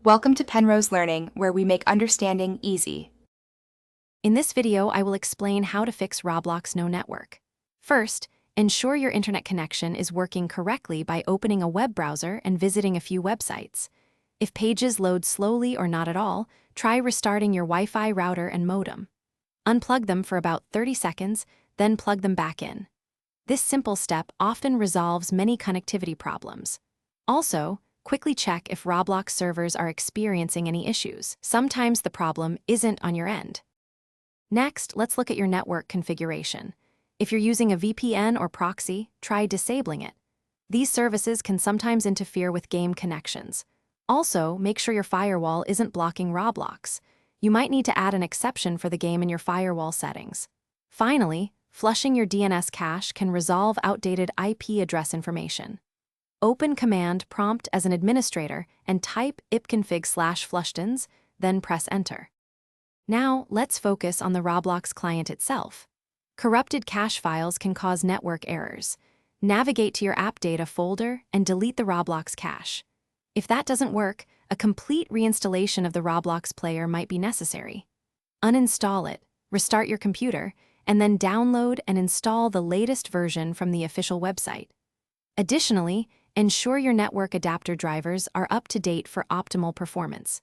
Welcome to Penrose Learning, where we make understanding easy. In this video, I will explain how to fix Roblox no network. First, ensure your internet connection is working correctly by opening a web browser and visiting a few websites. If pages load slowly or not at all, try restarting your Wi-Fi router and modem. Unplug them for about 30 seconds, then plug them back in. This simple step often resolves many connectivity problems. Also, quickly check if Roblox servers are experiencing any issues. Sometimes the problem isn't on your end. Next, let's look at your network configuration. If you're using a VPN or proxy, try disabling it. These services can sometimes interfere with game connections. Also, make sure your firewall isn't blocking Roblox. You might need to add an exception for the game in your firewall settings. Finally, flushing your DNS cache can resolve outdated IP address information. Open Command Prompt as an administrator and type ipconfig/flushdins, then press Enter. Now, let's focus on the Roblox client itself. Corrupted cache files can cause network errors. Navigate to your app data folder and delete the Roblox cache. If that doesn't work, a complete reinstallation of the Roblox player might be necessary. Uninstall it, restart your computer, and then download and install the latest version from the official website. Additionally, ensure your network adapter drivers are up to date for optimal performance.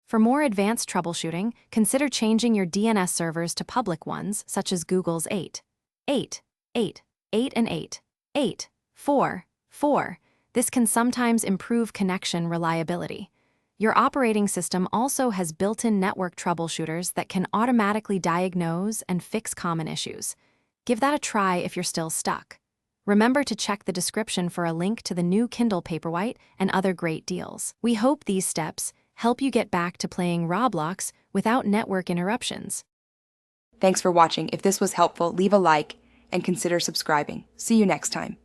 For more advanced troubleshooting, consider changing your DNS servers to public ones, such as Google's 8.8.8.8.8.4.4. This can sometimes improve connection reliability. Your operating system also has built-in network troubleshooters that can automatically diagnose and fix common issues. Give that a try if you're still stuck. Remember to check the description for a link to the new Kindle Paperwhite and other great deals. We hope these steps help you get back to playing Roblox without network interruptions. Thanks for watching. If this was helpful, leave a like and consider subscribing. See you next time.